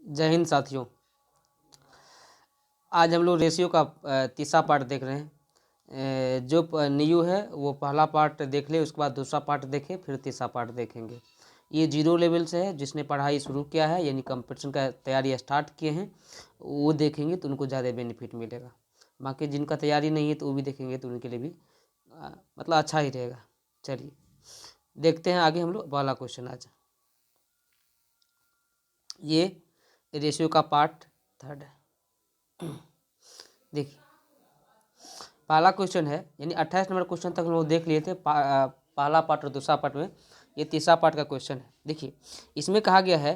जय हिंद साथियों। आज हम लोग रेशियो का तीसरा पार्ट देख रहे हैं। जो न्यू है वो पहला पार्ट देख ले, उसके बाद दूसरा पार्ट देखें, फिर तीसरा पार्ट देखेंगे। ये 0 लेवल से है, जिसने पढ़ाई शुरू किया है यानी कंपटीशन का तैयारी स्टार्ट किए हैं वो देखेंगे तो उनको ज़्यादा बेनिफिट मिलेगा। बाकी जिनका तैयारी नहीं है तो वो भी देखेंगे तो उनके लिए भी मतलब अच्छा ही रहेगा। चलिए देखते हैं आगे हम लोग पहला क्वेश्चन। आज ये रेशियो का पार्ट थर्ड है। देखिए पहला क्वेश्चन है, यानी 28 नंबर क्वेश्चन तक हम लोग देख लिए थे पहला पार्ट और दूसरा पार्ट में। ये तीसरा पार्ट का क्वेश्चन है। देखिए इसमें कहा गया है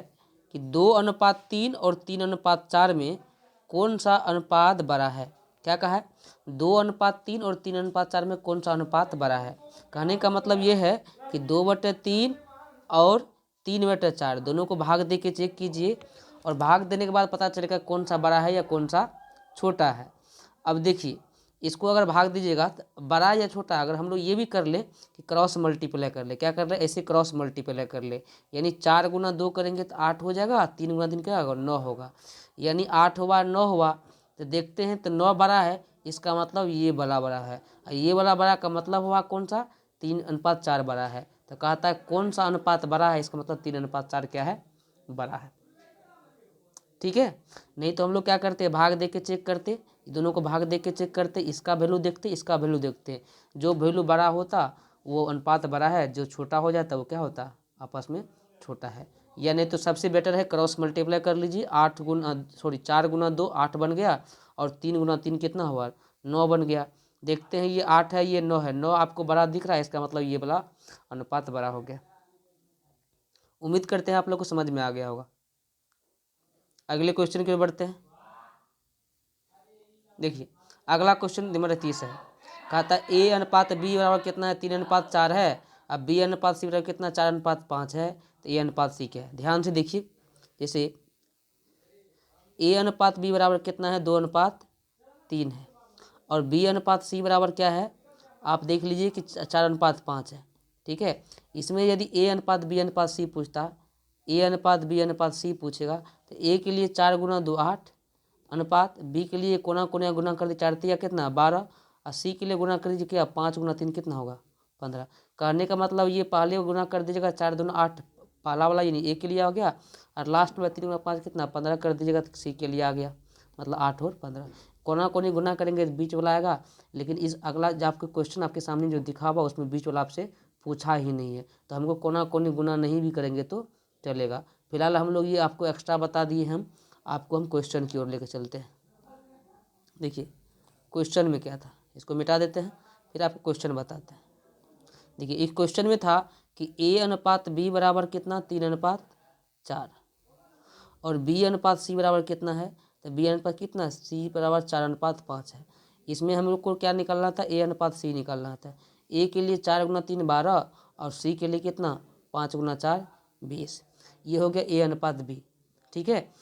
कि 2:3 और 3:4 में कौन सा अनुपात बड़ा है। क्या कहा है? 2:3 और 3:4 में कौन सा अनुपात बड़ा है। कहने का मतलब ये है कि 2/3 और 3/4 दोनों को भाग दे के चेक कीजिए, और भाग देने के बाद पता चलेगा कौन सा बड़ा है या कौन सा छोटा है। अब देखिए इसको अगर भाग दीजिएगा तो बड़ा या छोटा, अगर हम लोग ये भी कर ले कि क्रॉस मल्टीप्लाई कर ले, क्या कर ले, ऐसे क्रॉस मल्टीप्लाई कर ले, यानी 4 गुना 2 करेंगे तो 8 हो जाएगा, 3 गुना 3 क्या होगा, 9 होगा, यानी 8 हुआ 9 हुआ। तो देखते हैं तो 9 बड़ा है, इसका मतलब ये बड़ा बड़ा है, और ये वाला बड़ा का मतलब हुआ कौन सा, 3:4 बड़ा है। तो कहता है कौन सा अनुपात बड़ा है, इसका मतलब 3:4 क्या है, बड़ा है। ठीक है, नहीं तो हम लोग क्या करते हैं, भाग दे के चेक करते, दोनों को भाग दे के चेक करते, इसका वैल्यू देखते, इसका वैल्यू देखते, जो वैल्यू बड़ा होता वो अनुपात बड़ा है, जो छोटा हो जाता वो क्या होता, आपस में छोटा है। या नहीं तो सबसे बेटर है क्रॉस मल्टीप्लाई कर लीजिए, 4 गुना 2 8 बन गया, और 3 गुना 3 कितना हुआ, 9 बन गया। देखते हैं ये 8 है ये 9 है, 9 आपको बड़ा दिख रहा है, इसका मतलब ये वाला अनुपात बड़ा हो गया। उम्मीद करते हैं आप लोग को समझ में आ गया होगा। अगले क्वेश्चन की ओर बढ़ते हैं। देखिए अगला क्वेश्चन नंबर 30 है। कहा था A/B बराबर कितना है, 3:4 है। अब B/C बराबर कितना, 4:5 है। तो A/C क्या है, ध्यान से देखिए। जैसे A/B बराबर कितना है, 2:3 है, और B/C बराबर क्या है, आप देख लीजिए कि 4:5 है। ठीक है, इसमें यदि A/B/C पूछता, A/B/C पूछेगा तो A के लिए 4 गुना 2 8 अनुपात, बी के लिए कोना कोना गुना कर दीजिए, 4 तिया कितना 12, और सी के लिए गुना कर दीजिए क्या, 5 गुना 3 कितना होगा 15। कहने का मतलब ये पहले गुना कर दीजिएगा, 4 दूना 8 पहला वाला यानी ए के लिए आ गया, और लास्ट में 3 गुना 5 कितना 15 कर दीजिएगा तो सी के लिए आ गया, मतलब 8 और 15। कोना कोनी गुना करेंगे तो बीच वाला आएगा, लेकिन इस अगला जो आपके क्वेश्चन आपके सामने जो दिखा हुआ उसमें बीच वाला आपसे पूछा ही नहीं है, तो हमको कोना कोनी गुना नहीं भी करेंगे तो चलेगा। फिलहाल हम लोग ये आपको एक्स्ट्रा बता दिए, हम आपको हम क्वेश्चन की ओर लेकर चलते हैं। देखिए क्वेश्चन में क्या था, इसको मिटा देते हैं, फिर आपको क्वेश्चन बताते हैं। देखिए इस क्वेश्चन में था कि A/B बराबर कितना, 3:4, और B/C बराबर कितना है, तो B/ कितना, C बराबर 4:5 है। इसमें हम लोग को क्या निकालना था, A/C निकालना था। A के लिए 4 गुना 3 12, और C के लिए कितना 5 गुना 4 20। ये हो गया A/B। ठीक है,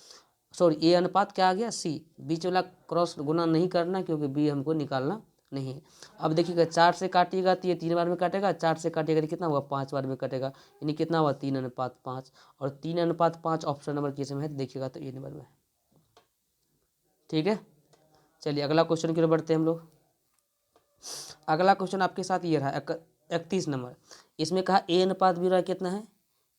सॉरी ए अनुपात क्या आ गया, सी, बीच वाला क्रॉस गुना नहीं करना क्योंकि बी हमको निकालना नहीं है। अब देखिएगा 4 से काटिएगा तो ये 3 बार में काटेगा, 4 से काटिएगा तो कितना हुआ 5 बार में कटेगा, यानी कितना हुआ 3:5, और 3:5 ऑप्शन नंबर किस में है, देखिएगा तो ये नंबर में है। ठीक है, चलिए अगला क्वेश्चन की ओर बढ़ते हैं हम लोग। अगला क्वेश्चन आपके साथ ये रहा 31 नंबर। इसमें कहा A/B बराबर कितना है,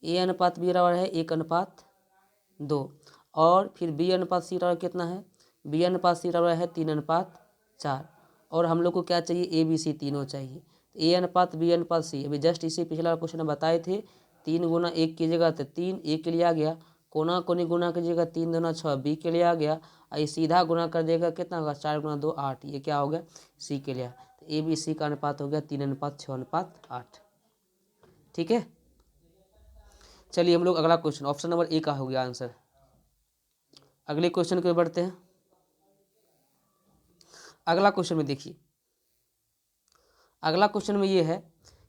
A/B बराबर है 1:2, और फिर B/C बराबर कितना है, B/C बराबर है 3:4, और हम लोग को क्या चाहिए, ABC तीनों चाहिए। A/B/C, अभी जस्ट इसी पिछला क्वेश्चन में बताए थे, 3 गुना 1 कीजिएगा तो 3 A के लिए आ गया, कोना कोनी गुना कीजिएगा 3 दूना 6 B के लिए आ गया, और ये सीधा गुना कर देगा कितना होगा, 4 गुना 2 8, ये क्या हो गया C के लिए। तो ABC का अनुपात हो गया 3:6:8। ठीक है, चलिए हम लोग अगला क्वेश्चन, ऑप्शन नंबर ए का हो गया आंसर। अगले क्वेश्चन की ओर बढ़ते हैं। अगला क्वेश्चन में देखिए, अगला क्वेश्चन में ये है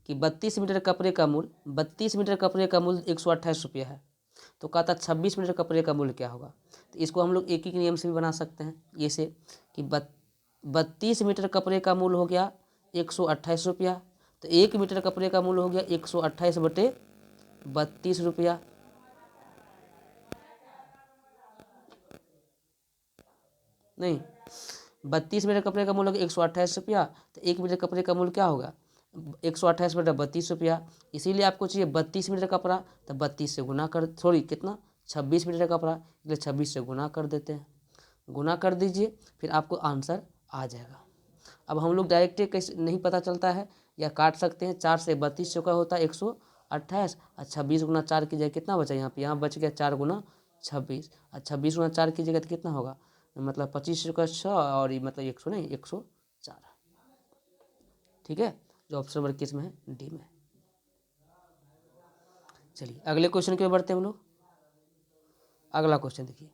कि 32 मीटर कपड़े का मूल्य 32 मीटर कपड़े का मूल्य 128 रुपया है। तो कहता 26 मीटर कपड़े का मूल्य क्या होगा। तो इसको हम लोग एक ही नियम से भी बना सकते हैं, ये से कि 32 मीटर कपड़े का मूल्य हो गया 128 रुपया, तो 1 मीटर कपड़े का मूल्य हो गया 128/32 रुपया। नहीं, 32 मीटर कपड़े का मूल्य 128 रुपया, तो 1 मीटर कपड़े का मूल्य क्या होगा 128 बटा 32 रुपया। इसीलिए आपको चाहिए 32 मीटर कपड़ा, तो 32 से गुना कर, सॉरी कितना 26 मीटर कपड़ा, इसलिए 26 से गुना कर देते हैं, गुना कर दीजिए, फिर आपको आंसर आ जाएगा। अब हम लोग डायरेक्ट कैसे नहीं पता चलता है, या काट सकते हैं। 4 से 32 का होता है 128, और 26 गुना 4 की जगह कितना बचा यहाँ पे, यहाँ बच गया 4 गुना 26, और 26 गुना 4 की जगह तो कितना होगा, मतलब 25 का 6, और ये मतलब 100 नहीं 104। ठीक है, जो ऑप्शन नंबर किस में है, डी में। चलिए अगले क्वेश्चन की ओर बढ़ते हैं हम लोग। अगला क्वेश्चन देखिए,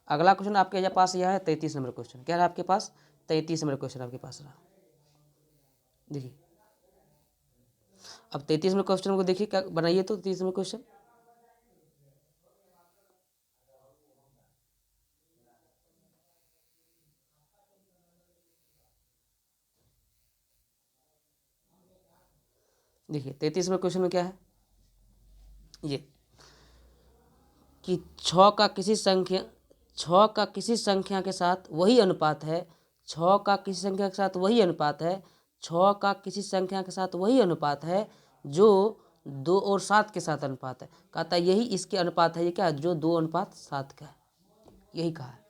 अगला क्वेश्चन आपके पास यह है 33 नंबर क्वेश्चन। क्या है आपके पास 33 नंबर क्वेश्चन आपके पास रहा। देखिए अब 33 नंबर क्वेश्चन को देखिए, क्या बनाइए तो 33 नंबर क्वेश्चन। देखिए 33 नंबर क्वेश्चन में क्या है, ये कि 6 का किसी संख्या के साथ वही अनुपात है, 6 का किसी संख्या के साथ वही अनुपात है, 6 का किसी संख्या के साथ वही अनुपात है जो 2 और 7 के साथ अनुपात है। कहता है यही इसके अनुपात है, ये क्या है, जो 2:7 का है, यही कहा है।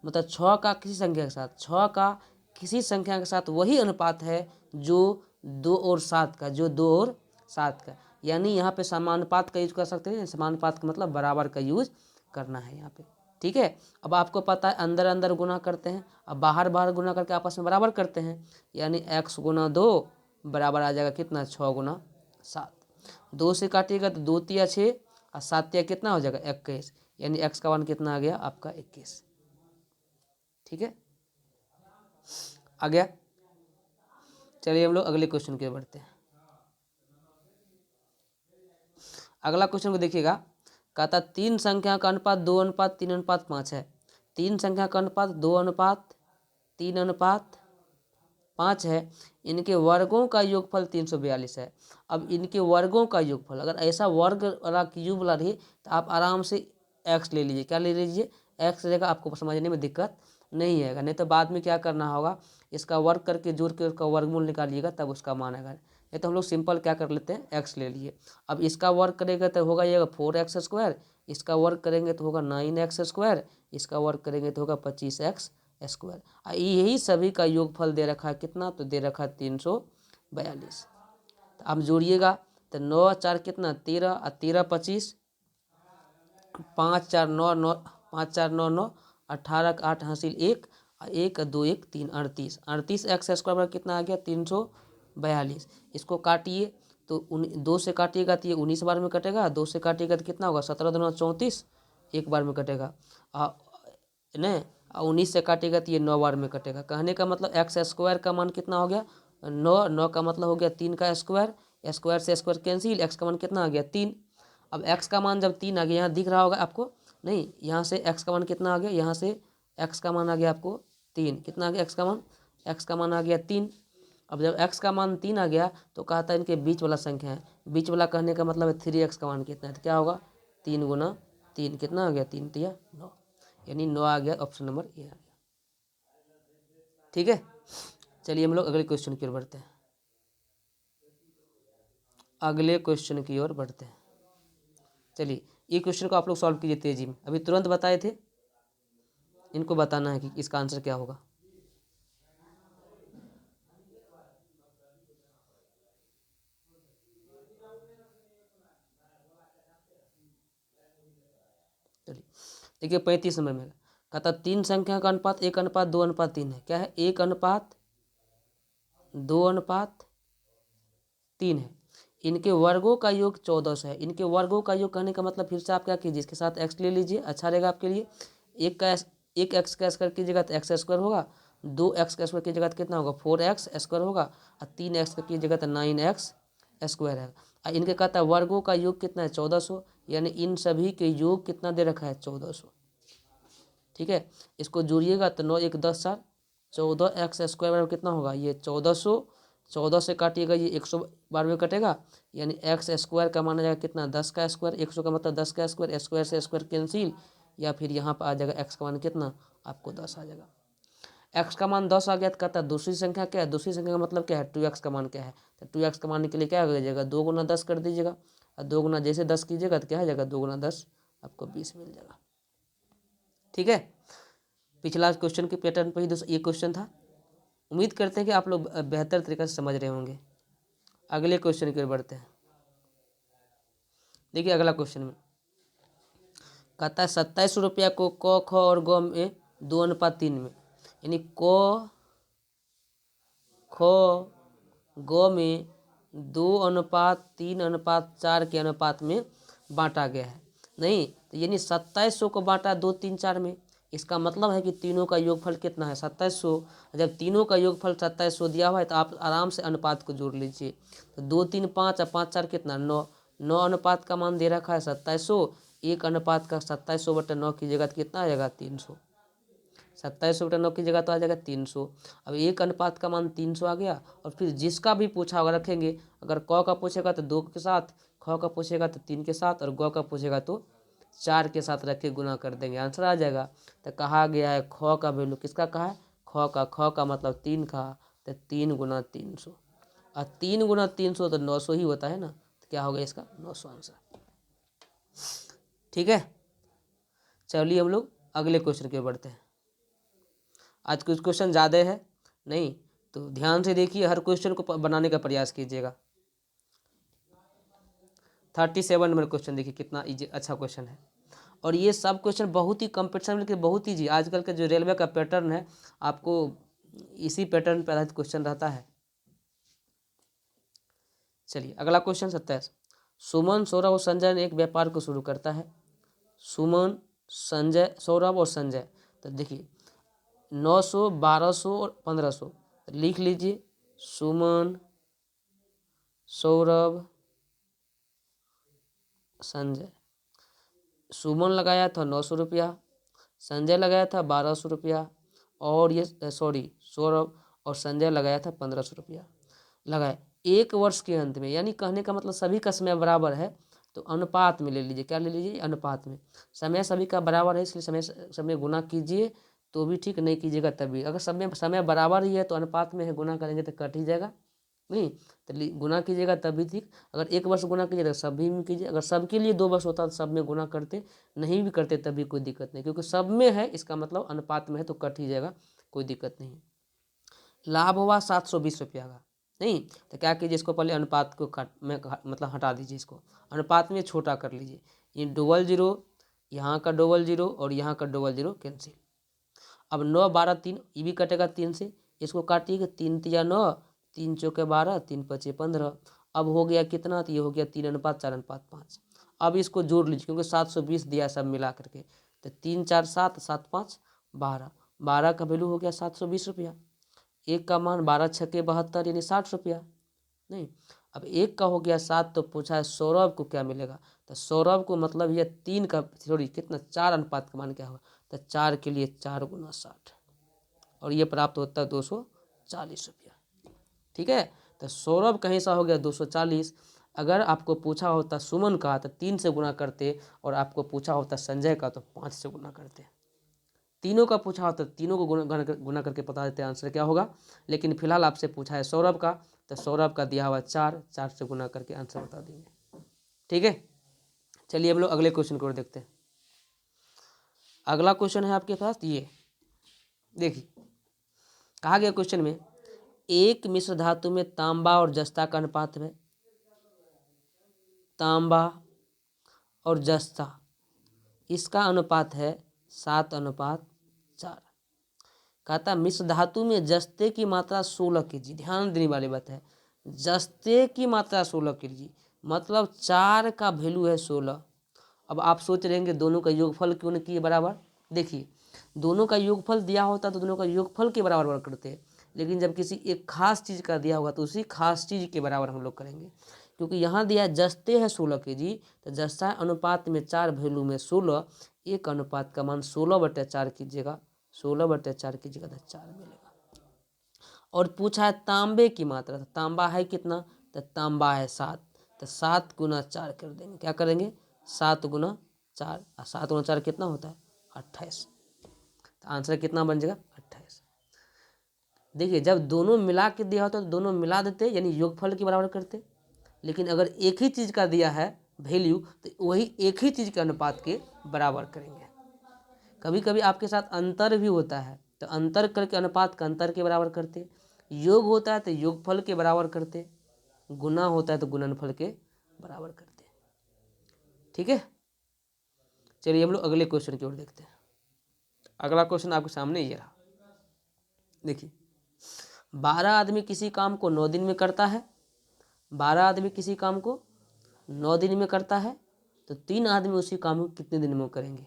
मतलब 6 का किसी संख्या के साथ, 6 का किसी संख्या के साथ वही अनुपात है जो 2 और 7 का, जो 2 और 7 का, यानी यहाँ पे समानुपात का यूज कर सकते हैं। समानुपात का मतलब बराबर का यूज करना है यहाँ पे। ठीक है, अब आपको पता है अंदर अंदर गुना करते हैं, अब बाहर बाहर गुना करके आपस में बराबर करते हैं, यानी x गुना 2 बराबर आ जाएगा कितना 6 गुना 7। 2 से काटिएगा तो 2 तिया 6, और 7 तिया कितना हो जाएगा 21, यानी x का मान कितना आ गया आपका 21। ठीक है, आ गया। चलिए हम लोग अगले क्वेश्चन की ओर बढ़ते हैं। अगला क्वेश्चन को देखिएगा, कहता 3 संख्या का अनुपात 2:3:5 है। 3 संख्या का अनुपात 2:3:5 है। इनके वर्गों का योगफल 342 है। अब इनके वर्गों का योगफल, अगर ऐसा वर्ग वाला क्यूब वाला रही तो आप आराम से x ले लीजिए। क्या ले लीजिए, x रहेगा, आपको समझने में दिक्कत नहीं आएगा। नहीं तो बाद में क्या करना होगा, इसका वर्ग करके जोड़ के उसका वर्गमूल निकालिएगा, तब उसका मान आएगा। नहीं तो हम लोग सिंपल क्या कर लेते हैं, x ले लिए। अब इसका वर्ग करेंगे तो होगा ये 4x², इसका वर्ग करेंगे तो होगा 9x², इसका वर्ग करेंगे तो होगा 25x²। यही सभी का योगफल दे रखा है कितना, तो दे रखा है 342। तो आप जोड़िएगा तो 9 और 4 कितना 13, और 13 25, 5 4 9 9, 5 4 9 9, 18 का 8 हासिल 1, और 1 2 1 3 38, 38x² बराबर कितना आ गया 342। इसको काटिए तो 2 से काटिएगा तो ये 19 बार में कटेगा, 2 से काटिएगा तो कितना होगा 17 दूना 34, एक बार में कटेगा, नहीं 19 से काटेगा तो ये 9 बार में कटेगा। कहने का मतलब x² का मान कितना हो गया 9, 9 का मतलब हो गया 3 का स्क्वायर, स्क्वायर से स्क्वायर कैंसिल, x का मान कितना आ गया 3। अब x का मान जब 3 आ गया, यहाँ दिख रहा होगा आपको, नहीं यहाँ से x का मान कितना आ गया, यहाँ से x का मान आ गया आपको 3, कितना आ गया x का मान आ गया 3। अब जब x का मान 3 आ गया तो कहता है इनके बीच वाला संख्या है, बीच वाला कहने का मतलब है 3x का मान कितना है, तो क्या होगा 3 गुना 3, कितना आ गया 3 तिया 9, यानी 9 आ गया, ऑप्शन नंबर ए आ गया। ठीक है, चलिए हम लोग अगले क्वेश्चन की ओर बढ़ते हैं। अगले क्वेश्चन की ओर बढ़ते हैं। चलिए ये क्वेश्चन को आप लोग सॉल्व कीजिए तेजी में, अभी तुरंत बताए थे, इनको बताना है कि इसका आंसर क्या होगा। चलिए देखिए 35 नंबर में कहता 3 संख्या का अनुपात 1:2:3 है। क्या है 1:2:3 है। इनके वर्गों का योग 1400 है। इनके वर्गों का योग कहने का मतलब फिर से आप क्या कीजिए, इसके साथ x ले लीजिए, अच्छा रहेगा आपके लिए। एक x का स्क्वायर कीजिएगा तो x² होगा, 2x का स्क्वायर कीजिएगा तो कितना होगा 4x² होगा, और 3x का कीजिएगा तो 9x² है। और इनके कहता है वर्गों का योग कितना है 1400, यानी इन सभी के योग कितना दे रखा है 1400। ठीक है, इसको जोड़िएगा तो 9 1 10 4, 14x² बराबर कितना होगा ये 1400, 14 से काटिएगा ये 100 बार में कटेगा, यानी x² का माना जाएगा कितना 10 का स्क्वायर, 100 का मतलब 10 का स्क्वायर, स्क्वायर से स्क्वायर कैंसिल, या फिर यहाँ पर आ जाएगा एक्स का मान कितना, आपको 10 आ जाएगा। एक्स का मान 10 आ गया तो कहता है दूसरी संख्या क्या है, दूसरी संख्या का मतलब क्या है, 2x का मान क्या है, तो 2x का मान के लिए क्या हो जाएगा, 2 गुना 10 कर दीजिएगा, और 2 गुना जैसे 10 कीजिएगा तो क्या हो जाएगा, 2 गुना 10 आपको 20 मिल जाएगा। ठीक है, पिछला क्वेश्चन के पैटर्न पर ही ये क्वेश्चन था। उम्मीद करते हैं कि आप लोग बेहतर तरीके से समझ रहे होंगे। अगले क्वेश्चन की ओर बढ़ते हैं। देखिए अगला क्वेश्चन में कहता है 27 रुपया को क ख और ग में 2:3 में, यानी क ख ग में 2:3:4 के अनुपात में बांटा गया है। नहीं तो यानी 2700 को बांटा 2, 3, 4 में, इसका मतलब है कि तीनों का योगफल कितना है 2700। जब तीनों का योगफल 2700 दिया हुआ है तो आप आराम से अनुपात को जोड़ लीजिए। तो 2, 3, 5 और 5, 4 कितना 9, 9 अनुपात का मान दे रखा है 2700, एक अनुपात का 2700/9 कीजिएगा तो कितना आ जाएगा 300। 2700/9 की जगह तो आ जाएगा 300। अब एक अनुपात का मान 300 आ गया, और फिर जिसका भी पूछा होगा रखेंगे, अगर क का पूछेगा तो 2 के साथ, ख का पूछेगा तो 3 के साथ, और ग का पूछेगा तो 4 के साथ रख के गुना कर देंगे, आंसर आ जाएगा। तो कहा गया है ख का वैल्यू किसका कहा है, ख का मतलब 3 का, तो 3 गुना 300, और 3 गुना 300 तो 900 ही होता है ना, तो क्या होगा इसका 900 आंसर। ठीक है, चलिए हम लोग अगले क्वेश्चन की ओर बढ़ते हैं। आज कुछ क्वेश्चन ज़्यादा है नहीं, तो ध्यान से देखिए, हर क्वेश्चन को बनाने का प्रयास कीजिएगा। 37 नंबर क्वेश्चन देखिए कितना इजी अच्छा क्वेश्चन है, और ये सब क्वेश्चन बहुत ही कंपटीशन में बहुत ईजी। आजकल का जो रेलवे का पैटर्न है, आपको इसी पैटर्न पर आधारित क्वेश्चन रहता है। चलिए अगला क्वेश्चन 27। सुमन, सौरभ और संजय ने एक व्यापार को शुरू करता है। सुमन, संजय, सौरभ और संजय, तो देखिए 900, 1200 और 1500, लिख लीजिए सुमन, सौरभ, संजय। सुमन लगाया था 900 रुपया, संजय लगाया था 1200 रुपया, और ये सौरभ और संजय लगाया था 1500 रुपया लगाए। एक वर्ष के अंत में, यानी कहने का मतलब सभी का समय बराबर है, तो अनुपात में ले लीजिए। क्या ले लीजिए, अनुपात में। समय सभी का बराबर है, इसलिए समय गुना कीजिए तो भी ठीक, नहीं कीजिएगा तभी। अगर समय बराबर ही है तो अनुपात में है, गुना करेंगे तो कट ही जाएगा, नहीं तो गुना कीजिएगा तभी ठीक। अगर एक वर्ष गुना कीजिएगा सभी में कीजिए, अगर सबके लिए 2 वर्ष होता तो सब में गुना करते, नहीं भी करते तभी कोई दिक्कत नहीं, क्योंकि सब में है इसका मतलब अनुपात में है तो कट ही जाएगा, कोई दिक्कत नहीं। लाभ हुआ 720 रुपया का, नहीं तो क्या कीजिए, इसको पहले अनुपात को मतलब हटा दीजिए, इसको अनुपात में छोटा कर लीजिए। ये डबल जीरो, यहाँ का डबल जीरो और यहाँ का डबल जीरो कैंसिल। अब 9, 12, 3 ये भी कटेगा 3 से, इसको काटिएगा 3 तिया 9, 3 चौके 12, 3 पचे 15। अब हो गया कितना, तो ये हो गया 3:4:5। अब इसको जोड़ लीजिए क्योंकि 720 दिया सब मिला करके, तो 3, 4, 7, 7, 5, 12, 12 का वैल्यू हो गया 720 रुपया। एक का मान 12 छक्के 72 यानी 60 रुपया, नहीं। अब एक का हो गया 7, तो पूछा है सौरभ को क्या मिलेगा, तो सौरभ को मतलब यह 3 का कितना 4 अनुपात का मान क्या होगा, तो 4 के लिए 4 गुना 60, और ये प्राप्त होता है 240 रुपया। ठीक है, तो सौरभ कहीं सा हो गया 240। अगर आपको पूछा होता सुमन का तो 3 से गुना करते, और आपको पूछा होता संजय का तो 5 से गुना करते। तीनों का पूछा होता तीनों को गुना करके बता देते आंसर क्या होगा, लेकिन फिलहाल आपसे पूछा है सौरभ का, तो सौरभ का दिया हुआ 4, 4 से गुना करके आंसर बता देंगे। ठीक है, चलिए हम लोग अगले क्वेश्चन को देखते हैं। अगला क्वेश्चन है आपके पास ये देखिए, कहा गया क्वेश्चन में एक मिश्र धातु में तांबा और जस्ता का अनुपात है। तांबा और जस्ता, इसका अनुपात है 7:4। कहता मिश्र धातु में जस्ते की मात्रा 16 kg, ध्यान देने वाली बात है, जस्ते की मात्रा 16 kg, मतलब 4 का वैल्यू है 16। अब आप सोच रहेंगे दोनों का योगफल क्यों नहीं किए बराबर। देखिए दोनों का योगफल दिया होता तो दोनों का योगफल के बराबर करते, लेकिन जब किसी एक खास चीज़ का दिया होगा तो उसी खास चीज़ के बराबर हम लोग करेंगे। क्योंकि यहाँ दिया जस्ते है 16 kg, तो जस्ता अनुपात में 4 वैल्यू में 16, एक अनुपात का मान 16/4 कीजिएगा, 16/4 कीजिएगा तो 4 मिलेगा। और पूछा है तांबे की मात्रा, तो तांबा है कितना, तो तांबा है 7, तो 7 गुना 4 कर देंगे, क्या करेंगे 7 गुना 4 और 7 गुना 4 कितना होता है 28। तो आंसर कितना बन जाएगा 28। देखिए जब दोनों मिला के दिया होता तो दोनों मिला देते यानी योगफल के बराबर करते, लेकिन अगर एक ही चीज़ का दिया है वैल्यू तो वही एक ही चीज़ के अनुपात के बराबर करेंगे। कभी कभी आपके साथ अंतर भी होता है तो अंतर करके अनुपात का अंतर के बराबर करते, योग होता है तो योगफल के बराबर करते, गुना होता है तो गुणनफल के बराबर करते। ठीक है, चलिए हम लोग अगले क्वेश्चन की ओर देखते हैं। अगला क्वेश्चन आपके सामने ये रहा। देखिए 12 आदमी किसी काम को 9 दिन में करता है, 12 आदमी किसी काम को 9 दिन में करता है तो 3 आदमी उसी काम को कितने दिन में करेंगे।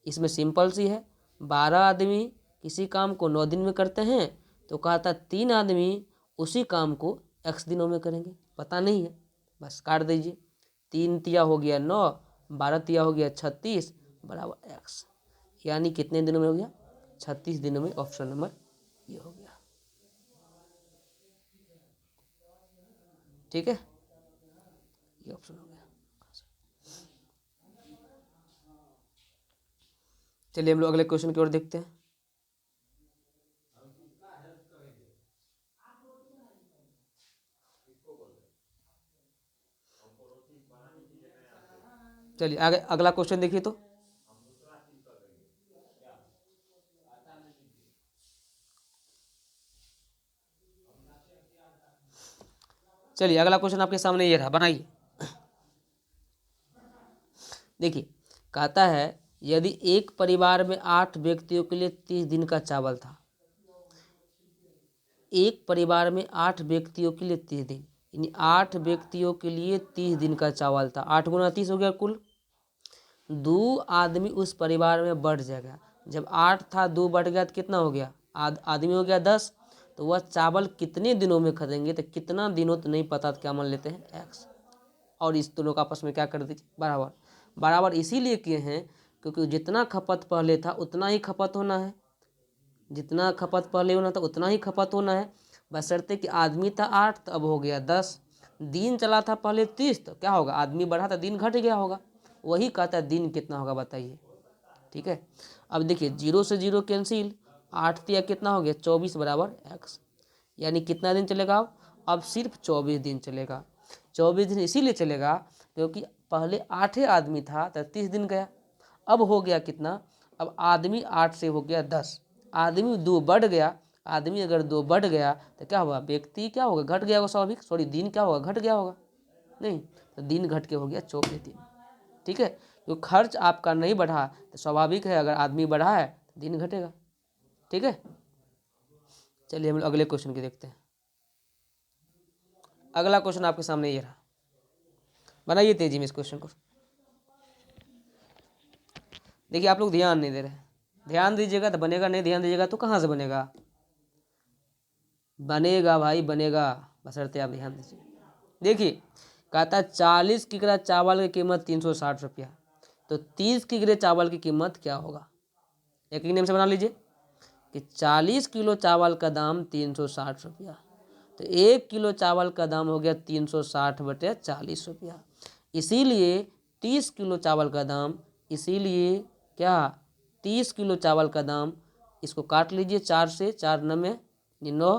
इसमें सिंपल सी है, 12 आदमी किसी काम को 9 दिन में करते हैं तो कहता 3 आदमी उसी काम को x दिनों में करेंगे। पता नहीं है, बस काट दीजिए। 3 तिया हो गया 9, 12 तिया हो गया 36 बराबर x, यानी कितने दिनों में हो गया 36 दिनों में। ऑप्शन नंबर ये हो गया। ठीक है, ये ऑप्शन हो गया। चलिए हम लोग अगले क्वेश्चन की ओर देखते हैं। चलिए आगे अगला क्वेश्चन देखिए। तो चलिए अगला क्वेश्चन आपके सामने ये रहा, बनाइए। देखिए कहता है यदि एक परिवार में 8 व्यक्तियों के लिए 30 दिन का चावल था, एक परिवार में 8 व्यक्तियों के लिए 30 दिन, यानी 8 व्यक्तियों के लिए 30 दिन का चावल था। 8 गुना 30 हो गया कुल। 2 आदमी उस परिवार में बढ़ जाएगा। जब 8 था 2 बढ़ गया तो कितना हो गया, आदमी हो गया 10। तो वह चावल कितने दिनों में खरीदेंगे, तो कितना दिनों तो नहीं पता, तो क्या मान लेते हैं x, और इस दोनों का आपस में क्या कर दीजिए बराबर। बराबर इसीलिए किए हैं क्योंकि जितना खपत पहले था उतना ही खपत होना है, जितना खपत पहले होना था उतना ही खपत होना है, बशर्ते कि आदमी था 8 तो अब हो गया 10। दिन चला था पहले 30 तो क्या होगा, आदमी बढ़ा था दिन घट गया होगा, वही कहता है दिन कितना होगा बताइए। ठीक है, अब देखिए 0 से 0 कैंसिल, 8 तिया कितना हो गया 24 बराबर x, यानी कितना दिन चलेगा अब सिर्फ 24 दिन चलेगा। 24 दिन इसीलिए चलेगा क्योंकि पहले 8 आदमी था तो 30 दिन गया, अब हो गया कितना, अब आदमी 8 से हो गया 10, आदमी 2 बढ़ गया, आदमी अगर 2 बढ़ गया तो क्या होगा, व्यक्ति क्या होगा घट गया होगा स्वाभाविक, सॉरी दिन क्या होगा घट गया होगा, नहीं तो दिन घट के हो गया 24 दिन। ठीक है, तो खर्च आपका नहीं बढ़ा तो स्वाभाविक है अगर आदमी बढ़ा है तो दिन घटेगा। ठीक है, चलिए हम लोग अगले क्वेश्चन की देखते हैं। अगला क्वेश्चन आपके सामने ये रहा, बनाइए तेजी में इस क्वेश्चन को। देखिए आप लोग ध्यान नहीं दे रहे, ध्यान दीजिएगा तो बनेगा, नहीं ध्यान दीजिएगा तो कहाँ से बनेगा, बनेगा भाई बनेगा, बशर्ते आप ध्यान दीजिए। देखिए कहता है 40 किग्रा चावल की कीमत 360 रुपया, तो 30 किग्रे चावल की कीमत क्या होगा। एक ही नेम से बना लीजिए कि 40 किलो चावल का दाम 360 रुपया, तो 1 किलो चावल का दाम हो गया 360 बटे 40 रुपया। इसीलिए 30 किलो चावल का दाम, इसीलिए क्या 30 किलो चावल का दाम, इसको काट लीजिए 4 से, 4 9 9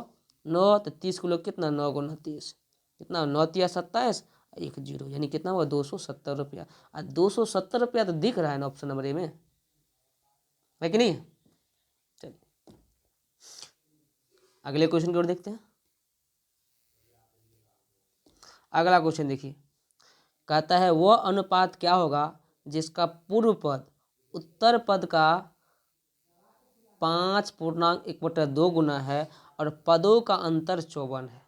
9, तो 30 किलो कितना 9 गुना 30 कितना 9 तिया 27, 1 0, यानी कितना हुआ 270 रुपया। और 270 रुपया तो दिख रहा है ना ऑप्शन नंबर ए में, है कि नहीं। चलिए अगले क्वेश्चन की ओर देखते हैं। अगला क्वेश्चन देखिए, कहता है वह अनुपात क्या होगा जिसका पूर्व पद उत्तर पद का 5.1/2 गुना है और पदों का अंतर 54 है।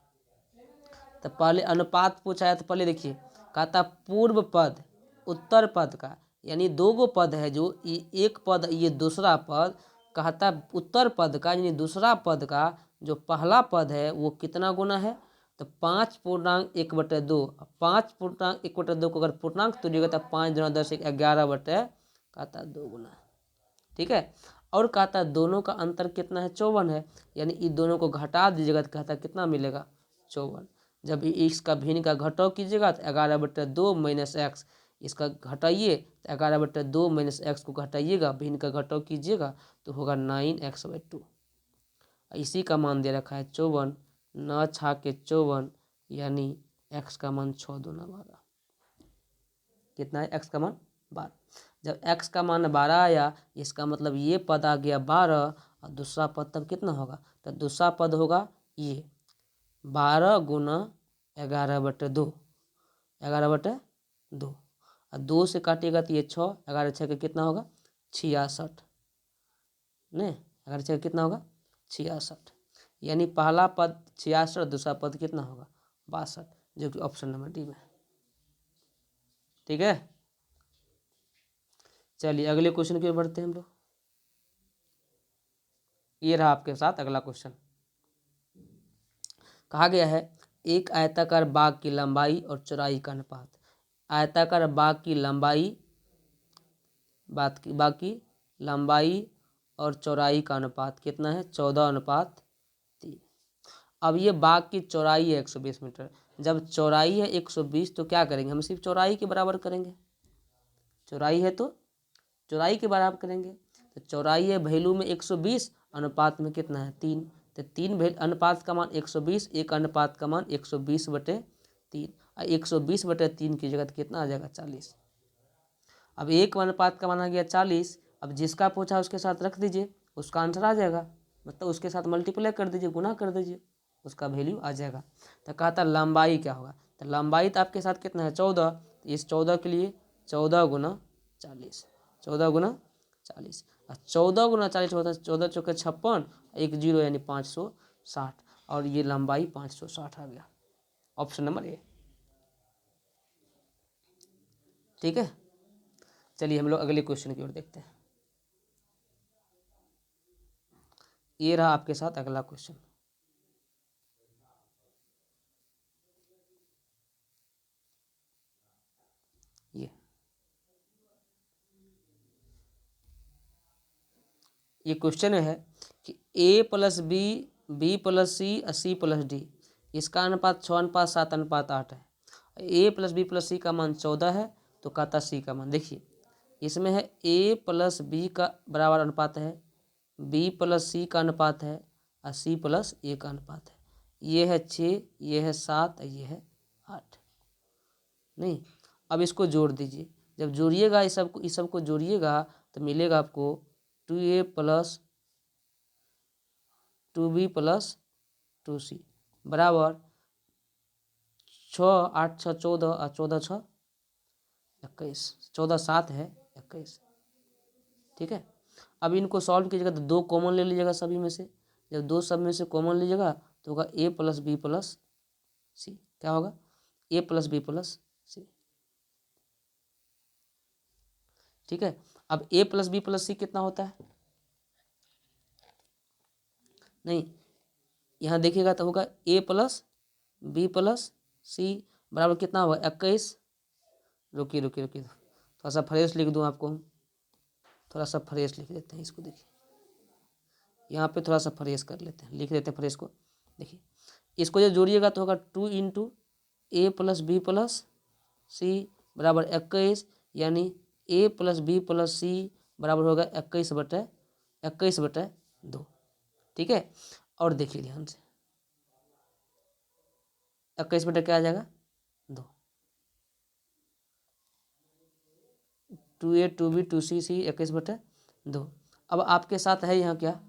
तो पहले अनुपात पूछा है तो पहले देखिए, कहता पूर्व पद उत्तर पद का, यानी 2 गो पद है, जो एक पद ये दूसरा पद, कहता उत्तर पद का यानी दूसरा पद का जो पहला पद है वो कितना गुना है, तो 5.1/2। 5.1/2 को अगर पूर्णांक तोड़िएगा तो 5 गुना 10 11 बटे कहता 2 गुना। ठीक है, और कहता दोनों का अंतर कितना है 54 है, यानी इन दोनों को घटा दीजिएगा तो कहता कितना मिलेगा 54। जब इसका भिन्न का घटाव कीजिएगा तो 11/2 - x, इसका घटाइए तो 11/2 माइनस एक्स को घटाइएगा, भिन्न का घटाव कीजिएगा तो होगा 9x/2। इसी का मान दे रखा है 54, 9 छाके 54, यानी x का मान 6 दूना 12। कितना है x का मान 12। जब x का मान 12 आया, इसका मतलब ये पद आ गया 12 और दूसरा पद तब कितना होगा, तो दूसरा पद होगा ये 12 गुना 11/2, 11/2 और 2 से काटिएगा तो ये 6, 11 6 कितना होगा 66, नहीं 11 6 कितना होगा 66, यानी पहला पद 66 और दूसरा पद कितना होगा 62, जो कि ऑप्शन नंबर डी में है। ठीक है, चलिए अगले क्वेश्चन की ओर बढ़ते हैं हम लोग। ये रहा आपके साथ अगला क्वेश्चन। कहा गया है एक आयताकार बाग की लंबाई और चौड़ाई का अनुपात। आयताकार बाग की लंबाई और चौड़ाई का अनुपात कितना है 14/3। अब ये बाग की चौड़ाई है 120 मीटर। जब चौड़ाई है 120 तो क्या करेंगे, हम सिर्फ चौड़ाई के बराबर करेंगे। चौड़ाई है तो चौड़ाई के बराबर करेंगे। तो चौड़ाई है वैल्यू में 120, अनुपात में कितना है 3, तो 3 अनुपात का मान 120, एक अनुपात का मान 120/3 और 120/3 की जगह कितना आ जाएगा 40। अब एक अनुपात का मान आ गया 40। अब जिसका पूछा उसके साथ रख दीजिए, उसका आंसर आ जाएगा, मतलब उसके साथ मल्टीप्लाई कर दीजिए, गुना कर दीजिए, उसका वैल्यू आ जाएगा। तो कहा था लंबाई क्या होगा, तो लंबाई तो आपके साथ कितना है 14, तो इस 14 के लिए 14 गुना 40, 14 गुना 40 और 14 गुना 40 होता है 14 चौके 56, एक जीरो यानी 560, और ये लंबाई 560 आ गया, ऑप्शन नंबर ए। ठीक है, चलिए हम लोग अगले क्वेश्चन की ओर देखते हैं। ये रहा आपके साथ अगला क्वेश्चन। ये क्वेश्चन है कि a+b, b+c, c+d, इसका अनुपात 6:7:8 है। a+b+c का मान 14 है, तो कहता c का मान देखिए इसमें है a+b का बराबर अनुपात है, b+c का अनुपात है और c+a का अनुपात है। ये है 6, ये है 7, ये है 8। नहीं, अब इसको जोड़ दीजिए। जब जोड़िएगा इस सबको जोड़िएगा तो मिलेगा आपको 2a + 2b + 2c बराबर 6, 8 6 14 और 14 6 21, 14 7 है 21। ठीक है, अब इनको सॉल्व कीजिएगा तो 2 कॉमन ले लीजिएगा सभी में से। जब 2 सब में से कॉमन लीजिएगा तो होगा a + b + c। क्या होगा a + b + c। ठीक है, अब a + b + c कितना होता है, नहीं यहाँ देखिएगा तो होगा a + b + c बराबर कितना होगा 21। रुकिए रुकिए रुकिए, थोड़ा सा फ्रेश लिख दूँ आपको, थोड़ा सा फ्रेश लिख देते हैं इसको। देखिए यहाँ पे थोड़ा सा फ्रेश कर लेते हैं, लिख देते हैं फ्रेश को। देखिए इसको जब जोड़िएगा तो होगा 2 × a + b + c बराबर 21, यानी a + b + c बराबर होगा 21/2। ठीक है, और देखिए ध्यान से 21 बटा क्या आ जाएगा 2, 2a 2b 2c 21/2। अब आपके साथ है यहाँ क्या